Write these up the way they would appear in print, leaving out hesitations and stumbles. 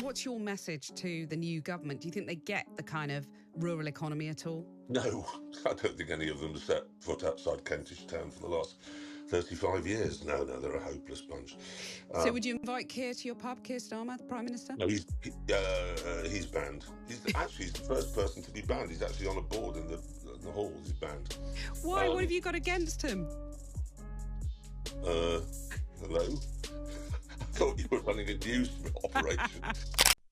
What's your message to the new government? Do you think they get the kind of rural economy at all? No, I don't think any of them have set foot outside Kentish Town for the last 35 years. No, they're a hopeless bunch. So would you invite Keir to your pub, Keir Starmer, the Prime Minister? No, he's banned. He's the first person to be banned. He's actually on a board in the hall. He's banned. Why? What have you got against him? Hello? I thought you were running a news operation.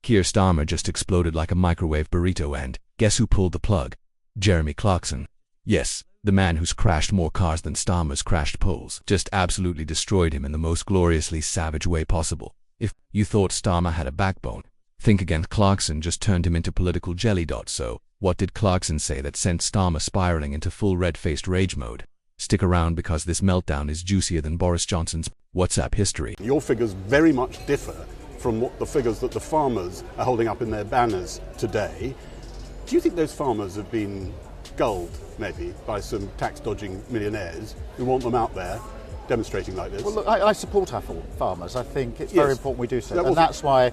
Keir Starmer just exploded like a microwave burrito, and guess who pulled the plug? Jeremy Clarkson. Yes, the man who's crashed more cars than Starmer's crashed poles. Just absolutely destroyed him in the most gloriously savage way possible. If you thought Starmer had a backbone, think again. Clarkson just turned him into political jelly. So, what did Clarkson say that sent Starmer spiraling into full red-faced rage mode? Stick around, because this meltdown is juicier than Boris Johnson's WhatsApp history. Your figures very much differ from what the figures that the farmers are holding up in their banners today. Do you think those farmers have been gulled, maybe, by some tax-dodging millionaires who want them out there demonstrating like this? Well, look, I support our farmers. I think it's very important we do so, and that's why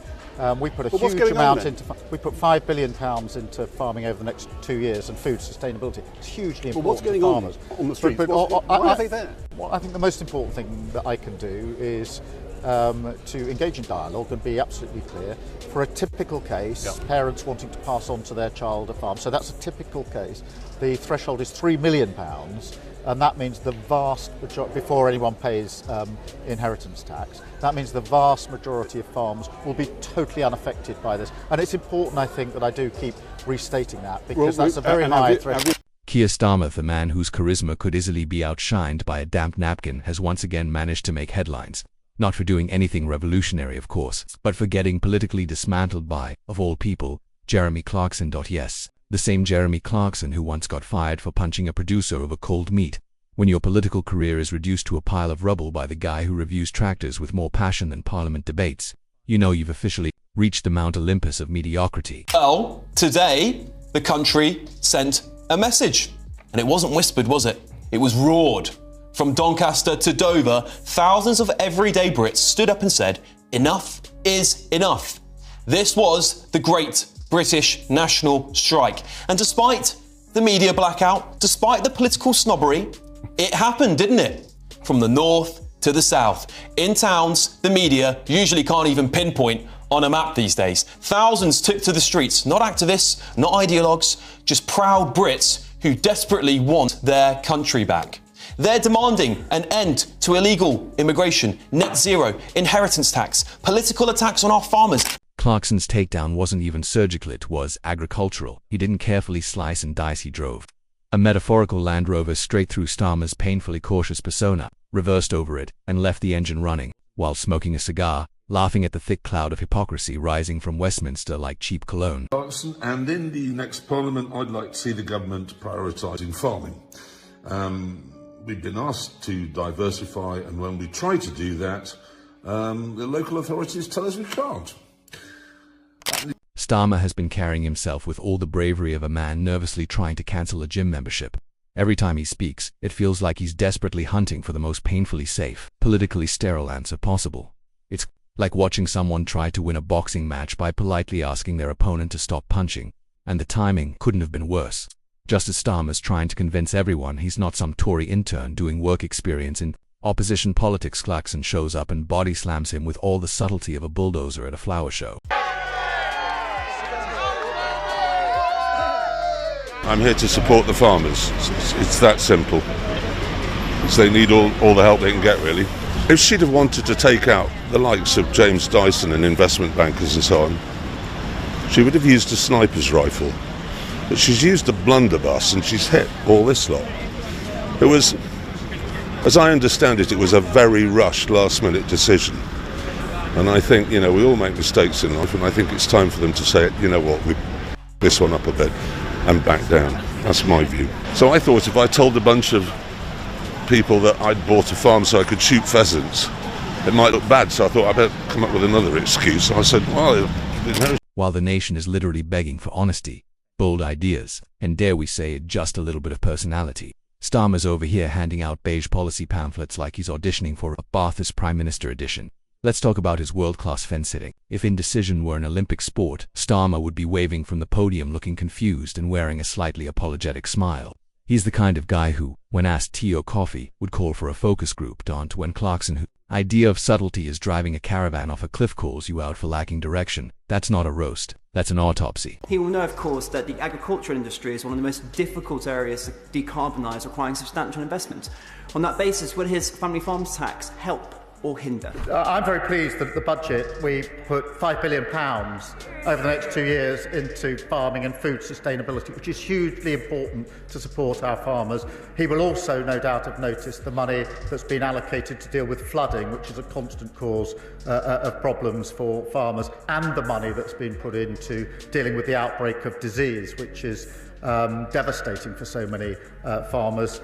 we put a huge amount into. We put £5 billion into farming over the next 2 years, and food sustainability. It's hugely important. What's going for farmers on the streets? Why are they there? Well, I think the most important thing that I can do is to engage in dialogue and be absolutely clear. For a typical case, parents wanting to pass on to their child a farm, so that's a typical case. The threshold is £3 million, and that means the vast majority, before anyone pays inheritance tax, that means the vast majority of farms will be totally unaffected by this. And it's important, I think, that I do keep restating that, because that's a very high threshold. Keir Starmer, the man whose charisma could easily be outshined by a damp napkin, has once again managed to make headlines. Not for doing anything revolutionary, of course, but for getting politically dismantled by, of all people, Jeremy Clarkson. Yes, the same Jeremy Clarkson who once got fired for punching a producer over cold meat. When your political career is reduced to a pile of rubble by the guy who reviews tractors with more passion than Parliament debates, you know you've officially reached the Mount Olympus of mediocrity. Well, today, the country sent a message. And it wasn't whispered, was it? It was roared. From Doncaster to Dover, thousands of everyday Brits stood up and said, enough is enough. This was the Great British National Strike. And despite the media blackout, despite the political snobbery, it happened, didn't it? From the north to the south. In towns, the media usually can't even pinpoint on a map these days. Thousands took to the streets, not activists, not ideologues, just proud Brits who desperately want their country back. They're demanding an end to illegal immigration, net zero, inheritance tax, political attacks on our farmers. Clarkson's takedown wasn't even surgical, it was agricultural. He didn't carefully slice and dice, he drove a metaphorical Land Rover straight through Starmer's painfully cautious persona, reversed over it, and left the engine running, while smoking a cigar, laughing at the thick cloud of hypocrisy rising from Westminster like cheap cologne. Clarkson, and in the next Parliament, I'd like to see the government prioritising farming. We've been asked to diversify, and when we try to do that, the local authorities tell us we can't. Starmer has been carrying himself with all the bravery of a man nervously trying to cancel a gym membership. Every time he speaks, it feels like he's desperately hunting for the most painfully safe, politically sterile answer possible. It's like watching someone try to win a boxing match by politely asking their opponent to stop punching, and the timing couldn't have been worse. Just as Starmer's trying to convince everyone he's not some Tory intern doing work experience in opposition politics, Clarkson shows up and body slams him with all the subtlety of a bulldozer at a flower show. I'm here to support the farmers. It's that simple. So they need all the help they can get, really. If she'd have wanted to take out the likes of James Dyson and investment bankers and so on, she would have used a sniper's rifle. But she's used a blunderbuss and she's hit all this lot. It was, as I understand it, it was a very rushed last-minute decision. And I think, we all make mistakes in life, and I think it's time for them to say, you know what, we this one up a bit and back down. That's my view. So I thought if I told a bunch of people that I'd bought a farm so I could shoot pheasants, it might look bad. So I thought I'd better come up with another excuse. So I said, well, while the nation is literally begging for honesty, bold ideas, and dare we say it, just a little bit of personality, Starmer's over here handing out beige policy pamphlets like he's auditioning for a Bathurst Prime Minister edition. Let's talk about his world-class fence-sitting. If indecision were an Olympic sport, Starmer would be waving from the podium looking confused and wearing a slightly apologetic smile. He's the kind of guy who, when asked tea or coffee, would call for a focus group, down to when Clarkson, whose idea of subtlety is driving a caravan off a cliff, calls you out for lacking direction. That's not a roast. That's an autopsy. He will know, of course, that the agricultural industry is one of the most difficult areas to decarbonise, requiring substantial investment. On that basis, will his family farms tax help or hinder? I'm very pleased that the budget, we put £5 billion over the next 2 years into farming and food sustainability, which is hugely important to support our farmers. He will also, no doubt, have noticed the money that's been allocated to deal with flooding, which is a constant cause of problems for farmers, and the money that's been put into dealing with the outbreak of disease, which is devastating for so many farmers.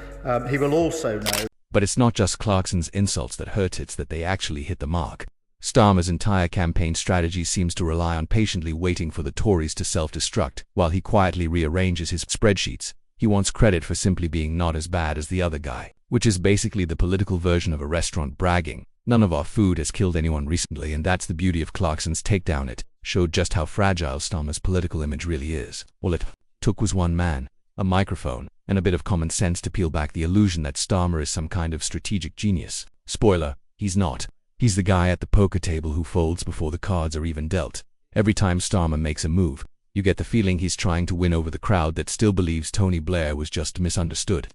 He will also know. But it's not just Clarkson's insults that hurt, it's that they actually hit the mark. Starmer's entire campaign strategy seems to rely on patiently waiting for the Tories to self-destruct, while he quietly rearranges his spreadsheets. He wants credit for simply being not as bad as the other guy, which is basically the political version of a restaurant bragging. None of our food has killed anyone recently, and that's the beauty of Clarkson's takedown. It showed just how fragile Starmer's political image really is. All it took was one man, a microphone, and a bit of common sense to peel back the illusion that Starmer is some kind of strategic genius. Spoiler, he's not. He's the guy at the poker table who folds before the cards are even dealt. Every time Starmer makes a move, you get the feeling he's trying to win over the crowd that still believes Tony Blair was just misunderstood.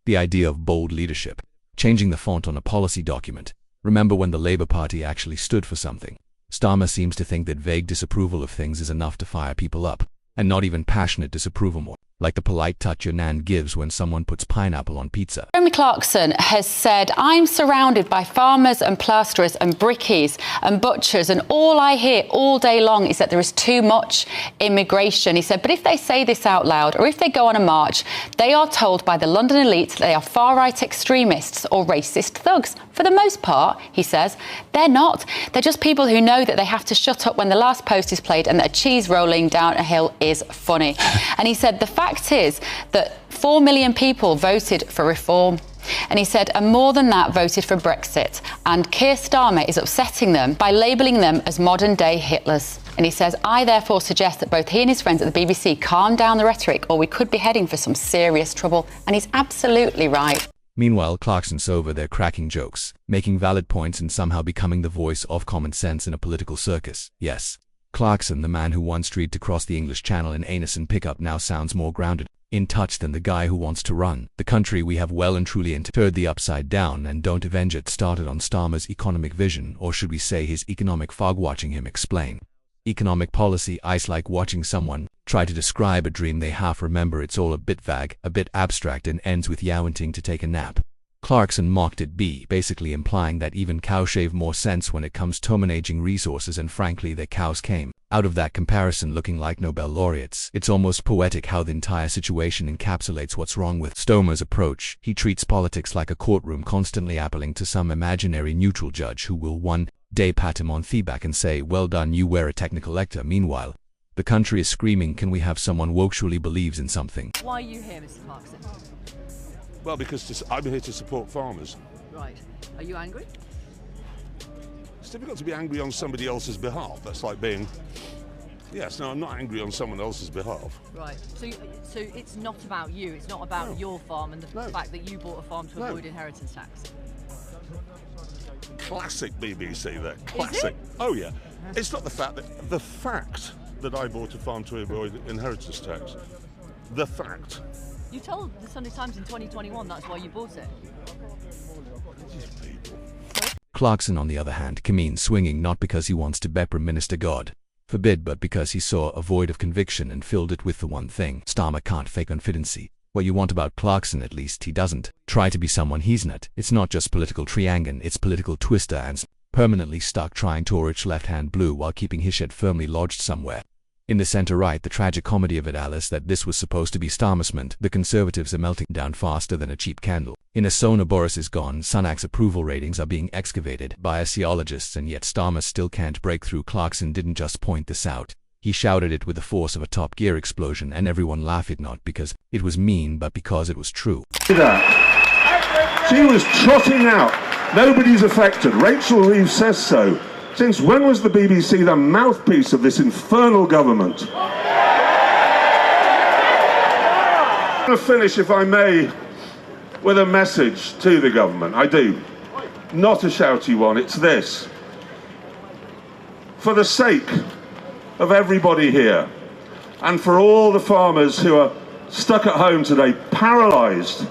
The idea of bold leadership, changing the font on a policy document. Remember when the Labour Party actually stood for something? Starmer seems to think that vague disapproval of things is enough to fire people up, and not even passionate disapproval more, like the polite touch your nan gives when someone puts pineapple on pizza. Jeremy Clarkson has said, I'm surrounded by farmers and plasterers and brickies and butchers, and all I hear all day long is that there is too much immigration. He said, but if they say this out loud or if they go on a march, they are told by the London elite that they are far-right extremists or racist thugs. For the most part, he says, they're not. They're just people who know that they have to shut up when the last post is played and that a cheese rolling down a hill is funny. And he said, the fact is that 4 million people voted for reform. And he said, and more than that voted for Brexit. And Keir Starmer is upsetting them by labelling them as modern-day Hitlers. And he says, I therefore suggest that both he and his friends at the BBC calm down the rhetoric, or we could be heading for some serious trouble. And he's absolutely right. Meanwhile, Clarkson's over there cracking jokes, making valid points, and somehow becoming the voice of common sense in a political circus. Yes, Clarkson, the man who once tried to cross the English Channel in anus and pickup, now sounds more grounded, in touch than the guy who wants to run the country we have well and truly turned the upside down. And don't avenge it started on Starmer's economic vision, or should we say his economic fog, watching him explain economic policy ice like watching someone try to describe a dream they half remember. It's all a bit vague, a bit abstract, and ends with wanting to take a nap. Clarkson mocked it, basically implying that even cows shave more sense when it comes to managing resources, and frankly their cows came out of that comparison looking like Nobel laureates. It's almost poetic how the entire situation encapsulates what's wrong with Starmer's approach. He treats politics like a courtroom, constantly appealing to some imaginary neutral judge who will one day pat him on the back and say, well done, you were a technical lector. Meanwhile, the country is screaming, can we have someone who actually believes in something? Why are you here, Mr. Clarkson? Well, because I'm here to support farmers. Right. Are you angry? It's difficult to be angry on somebody else's behalf. That's like being... Yes, no, I'm not angry on someone else's behalf. Right. So it's not about you. It's not about your farm and the fact that you bought a farm to avoid inheritance tax. Classic BBC there. Classic. Oh, yeah. It's not the fact that I bought a farm to avoid inheritance tax. The fact. You told the Sunday Times in 2021 that's why you bought it. Clarkson, on the other hand, came swinging not because he wants to be Prime Minister, God forbid, but because he saw a void of conviction and filled it with the one thing Starmer can't fake: confidency. What you want about Clarkson, at least he doesn't try to be someone he's not. It's not just political triangle, it's political twister and permanently stuck trying to reach left-hand blue while keeping his shit firmly lodged somewhere. In the centre-right, the tragic comedy of it all is that this was supposed to be Starmer's moment. The Conservatives are melting down faster than a cheap candle. In a sauna Boris is gone, Sunak's approval ratings are being excavated by sociologists, and yet Starmer still can't break through. Clarkson didn't just point this out. He shouted it with the force of a Top Gear explosion, and everyone laughed, not because it was mean, but because it was true. She was trotting out Nobody's affected. Rachel Reeves says so. Since when was the BBC the mouthpiece of this infernal government? I'm going to finish, if I may, with a message to the government. I do. Not a shouty one, it's this. For the sake of everybody here, and for all the farmers who are stuck at home today, paralysed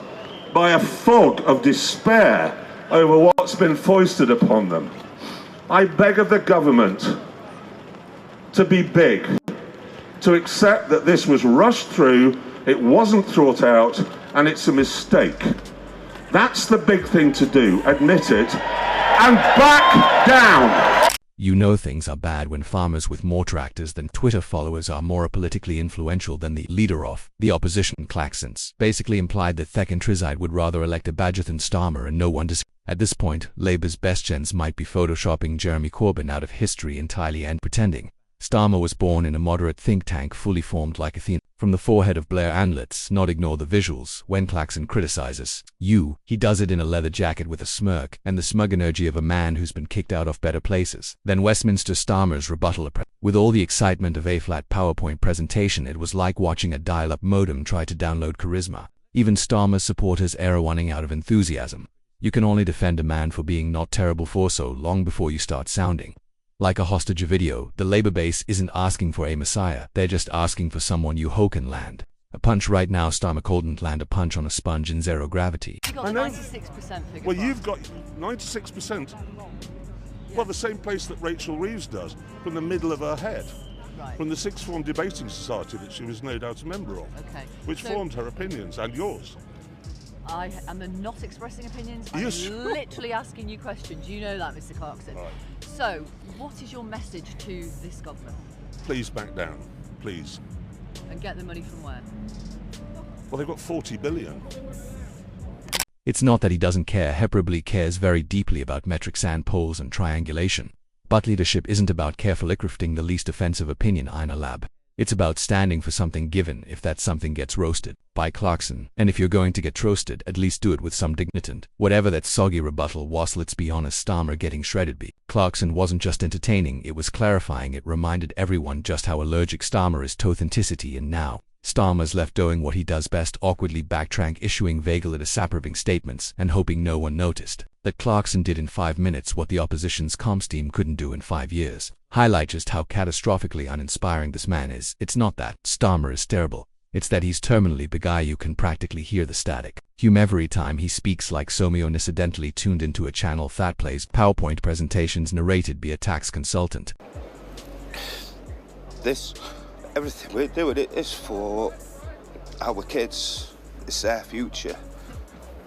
by a fog of despair over what's been foisted upon them, I beg of the government to be big, to accept that this was rushed through, it wasn't thought out, and it's a mistake. That's the big thing to do, admit it, and back down. You know things are bad when farmers with more tractors than Twitter followers are more politically influential than the leader of the opposition. Clarkson basically implied that Thek and Trizide would rather elect a Badger than Starmer, and no one disagreed. At this point, Labour's best chance might be photoshopping Jeremy Corbyn out of history entirely and pretending Starmer was born in a moderate think tank fully formed like Athena. From the forehead of Blair, and let's not ignore the visuals when Clarkson criticizes you. He does it in a leather jacket with a smirk and the smug energy of a man who's been kicked out of better places. Then Westminster Starmer's rebuttal. With all the excitement of a flat PowerPoint presentation, it was like watching a dial-up modem try to download charisma. Even Starmer's supporters are running out of enthusiasm. You can only defend a man for being not terrible for so long before you start sounding like a hostage video. The Labour base isn't asking for a messiah, they're just asking for someone you hope can land a punch. Right now, Starmer couldn't land a punch on a sponge in zero gravity. You got 96% figure. Well, you've got 96%. Well, the same place that Rachel Reeves does, from the middle of her head. Right. From the Sixth Form Debating Society that she was no doubt a member of, Okay. which formed her opinions and yours. And they're not expressing opinions. Yes. I'm literally asking you questions. You know that, Mr. Clarkson. Right. So, what is your message to this government? Please back down, please. And get the money from where? Well, they've got 40 billion. It's not that he doesn't care. He probably cares very deeply about metric sand polls and triangulation. But leadership isn't about carefully crafting the least offensive opinion in a lab. It's about standing for something given if that something gets roasted by Clarkson. And if you're going to get roasted, at least do it with some dignity. Whatever that soggy rebuttal was, let's be honest, Starmer getting shredded be. Clarkson wasn't just entertaining, it was clarifying. It reminded everyone just how allergic Starmer is to authenticity, and now Starmer's left doing what he does best, awkwardly backtrack, issuing vaguely disapproving statements and hoping no one noticed that Clarkson did in 5 minutes what the opposition's comms team couldn't do in 5 years. Highlight just how catastrophically uninspiring this man is. It's not that Starmer is terrible, it's that he's terminally big. You can practically hear the static hum every time he speaks, like Somio incidentally tuned into a channel that plays PowerPoint presentations narrated by a tax consultant. Everything we're doing it is for our kids. It's their future,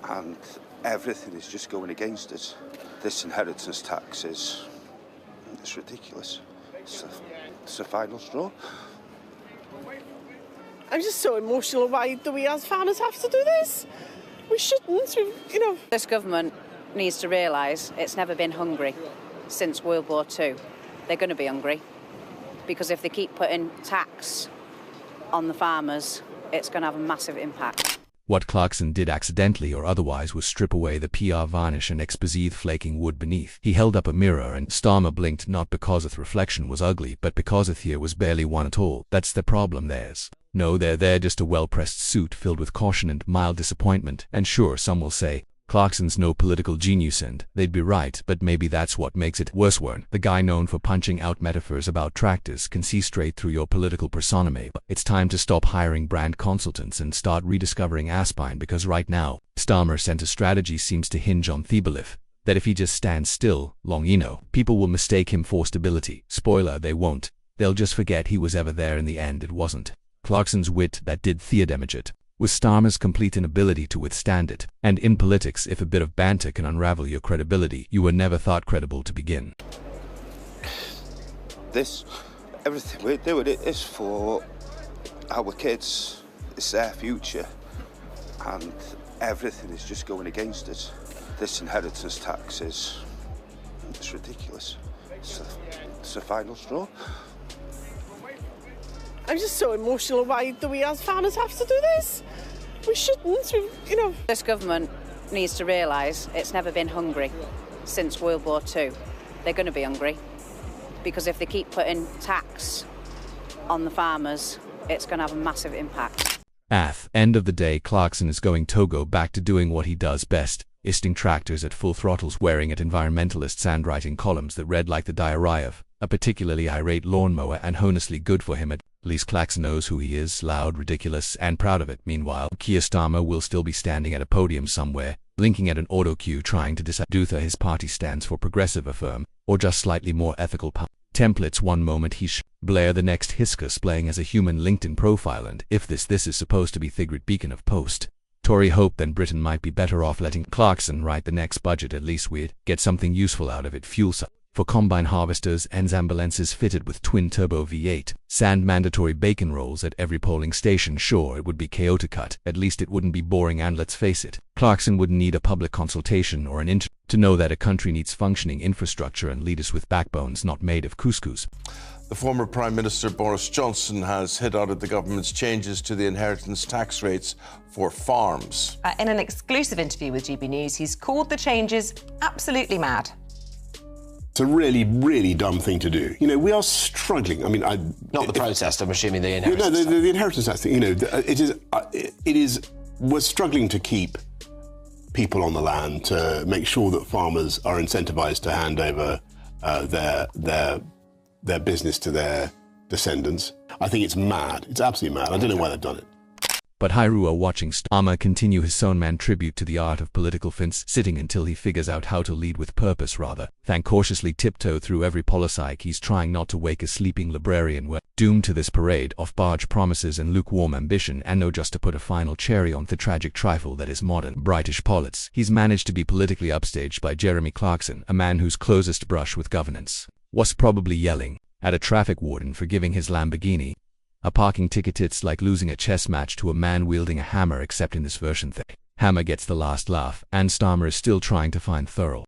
and everything is just going against it. This inheritance tax it's ridiculous. It's a final straw. I'm just so emotional. Why do we as farmers have to do this? We shouldn't, This government needs to realise it's never been hungry since World War II. They're going to be hungry, because if they keep putting tax on the farmers, it's going to have a massive impact. What Clarkson did accidentally or otherwise was strip away the PR varnish and expose the flaking wood beneath. He held up a mirror and Starmer blinked, not because the reflection was ugly, but because there was barely one at all. That's the problem. They're just a well-pressed suit filled with caution and mild disappointment. And sure, some will say Clarkson's no political genius, and they'd be right, but maybe that's what makes it worse. The guy known for punching out metaphors about tractors can see straight through your political persona. It's time to stop hiring brand consultants and start rediscovering Aspine, because right now, Starmer's center strategy seems to hinge on the belief that if he just stands still long people will mistake him for stability. Spoiler, they won't. They'll just forget he was ever there. In the end, it wasn't Clarkson's wit that did the damage. It was Starmer's complete inability to withstand it. And in politics, if a bit of banter can unravel your credibility, you were never thought credible to begin. Everything we're doing it is for our kids. It's their future, and everything is just going against it. This inheritance tax it's ridiculous. It's a final straw. I'm just so emotional. Why do we as farmers have to do this? We shouldn't, This government needs to realise it's never been hungry since World War II. They're going to be hungry because if they keep putting tax on the farmers, it's going to have a massive impact. End of the day, Clarkson is going to go back to doing what he does best, isting tractors at full throttle, swearing at environmentalists and writing columns that read like the diary of a particularly irate lawnmower, and honestly good for him. At least Clarkson knows who he is, loud, ridiculous, and proud of it. Meanwhile, Keir Starmer will still be standing at a podium somewhere, blinking at an auto cue trying to decide whether his party stands for progressive affirm, or just slightly more ethical templates. One moment he Blair, the next Hiscus playing as a human LinkedIn profile, and if this is supposed to be the great beacon of post Tory hope, then Britain might be better off letting Clarkson write the next budget. At least we'd get something useful out of it. Fuel for combine harvesters and ambulances fitted with twin-turbo V8, sand mandatory bacon rolls at every polling station. Sure, it would be chaotic, cut. At least it wouldn't be boring, and let's face it, Clarkson wouldn't need a public consultation or an to know that a country needs functioning infrastructure and leaders with backbones not made of couscous. The former Prime Minister Boris Johnson has hit out at the government's changes to the inheritance tax rates for farms. In an exclusive interview with GB News, he's called the changes absolutely mad. It's a really, really dumb thing to do. You know, we are struggling. I mean, not the protest. I'm assuming the inheritance. No, the inheritance tax thing. You know, it is. We're struggling to keep people on the land, to make sure that farmers are incentivised to hand over their business to their descendants. I think it's mad. It's absolutely mad. I don't know why they've done it. But Hiru are watching Starmer continue his own man tribute to the art of political fence sitting until he figures out how to lead with purpose rather than cautiously tiptoe through every policy. He's trying not to wake a sleeping librarian. We're doomed to this parade of barge promises and lukewarm ambition, and no, just to put a final cherry on the tragic trifle that is modern British politics, he's managed to be politically upstaged by Jeremy Clarkson, a man whose closest brush with governance was probably yelling at a traffic warden for giving his Lamborghini a parking ticket. It's like losing a chess match to a man wielding a hammer, except in this version the hammer gets the last laugh, and Starmer is still trying to find thorough